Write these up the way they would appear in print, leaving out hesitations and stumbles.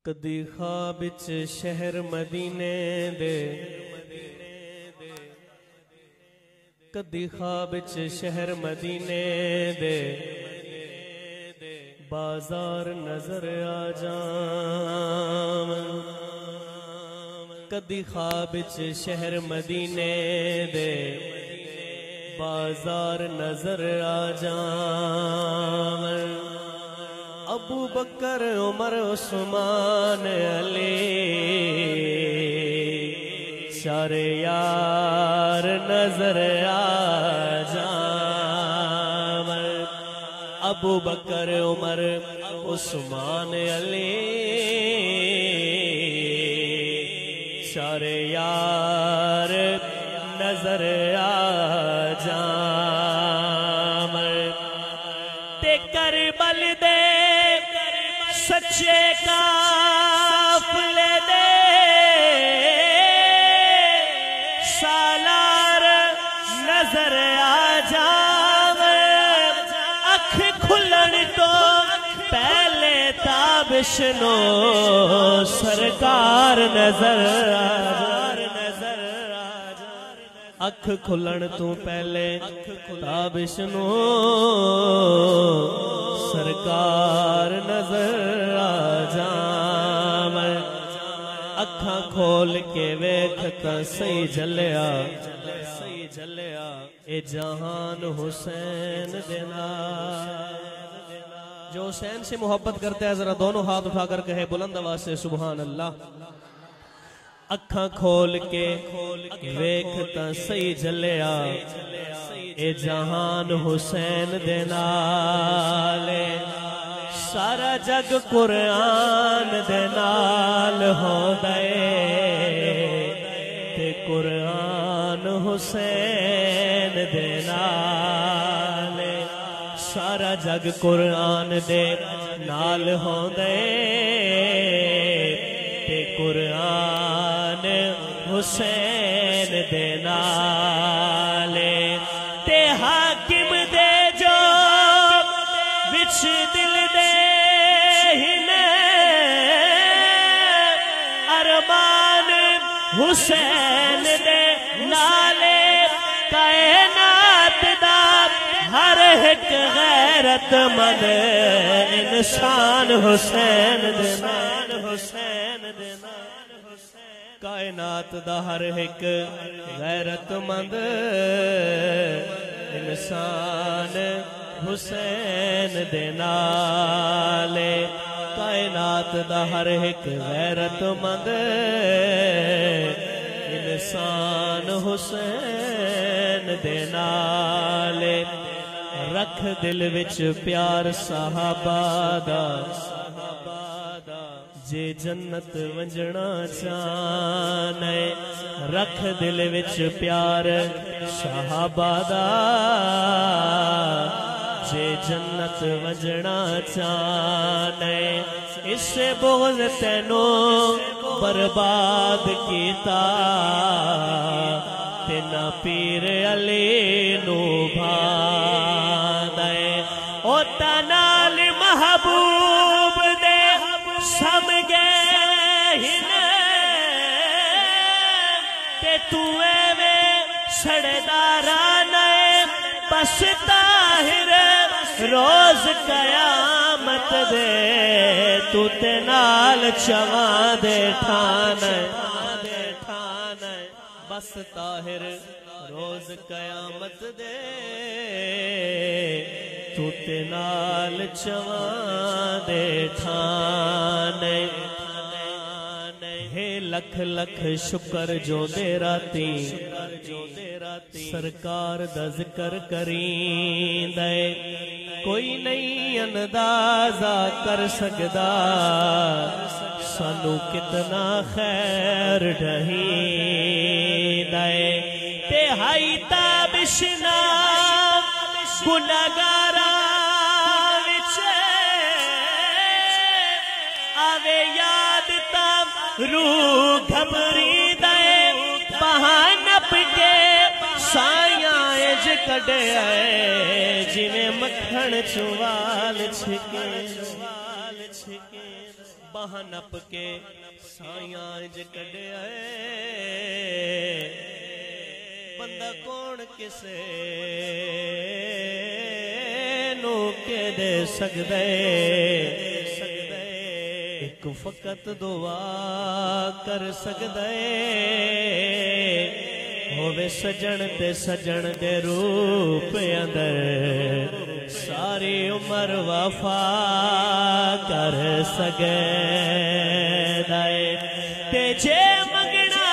کدی خواب وچ شہر مدینے دے کدی خواب وچ شہر مدینے دے بازار نظر آ جاون کدی خواب وچ شہر مدینے دے بازار نظر آ جاون ابو بکر عمر عثمان علی سارے یار نظر آ جاون ابو بکر عمر عثمان علی سارے یار نظر آ جاون تے کربل دے سچے قافلے دے سالار نظر آ جاوے اکھ کھلن تو پہلے تابش نو سرکار نظر آ اکھ کھلن تو پہلے تابش نو سرکار نظر آ جاوے اکھاں کھول کے ویکھتا صحیح جلیا اے جہان حسین دینا جو حسین سے محبت کرتے ہیں ذرا دونوں ہاتھ اٹھا کر کہے بلند آواز سے سبحان اللہ اکھاں کھول کے ویکھتا صحیح جلیا اے جہان حسین دے نالے سارا جگ قرآن دے نال ہو دے تے قرآن حسین دے نالے سارا جگ قرآن دے نال ہو دے تے قرآن حسین دے نالے تے حاکم دے جو وچ دل دے ہنے ارمان حسین دے نالے کائنات دا ہر ایک غیرت مند انسان حسین دے نال حسین دے نال کائنات دا ہر ایک غیرت مند انسان حسین دے نالے کائنات دا ہر ایک غیرت مند انسان حسین دے نالے رکھ دل وچ پیار صحابہ دا جے جنت ونجنا چاہنے رکھ دل وچ پیار صحابہ دا جے جنت ونجنا چاہنے اس سے بغض تینوں برباد کیتا تینا پیر علی نو بھاندے او تنال محبوب دے سمگے ہنے تے تو ایوے سڑدارانے بس طاہر روز قیامت دے تو تے نال چواں دے ٹھانے بس طاہر روز قیامت دے تو تے نال چواں دے ٹھانے ہے لکھ لکھ شکر جو دے راتی سرکار دا ذکر کریں دے کوئی نہیں اندازہ کر سکدا سانو کتنا خیر ڈھہیں دے تہائی تابشنا گناہگاراں وچ آوے یاد تاب روح گھبری دے بہاں نپ کے سایاں اج کڈے آئے جویں مکھن چوال چھکے باہ نپ کے سائیاں اج کڈیا بندہ کون کسے نو کے دے سکدے ایک فقط دعا کر سکدے ہووے سجن تے سجن دے روپ اندر ساری عمر وفا کر سکے دائے تے جے منگنا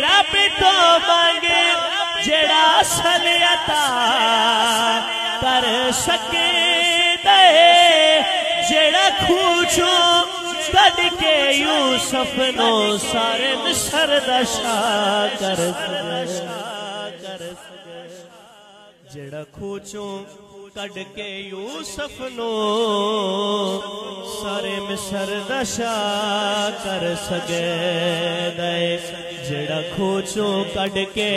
رب تو مانگ جڑا اصل عطا کر سکے دے جڑا کھوچوں کڈ کے یوسف نو سارے مصر دا شاہ کر سکے جڑا کھوچوں کڈ کے یوسف نو سارے مصر دا شاہ کر سکے دے جڑا کھوچوں کڈ کے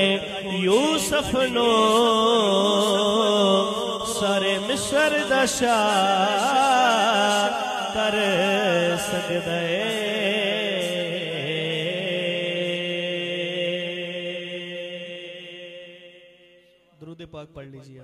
یوسف نو سارے مصر دا شاہ کر سکدے درود پاک پڑھ لیجیے.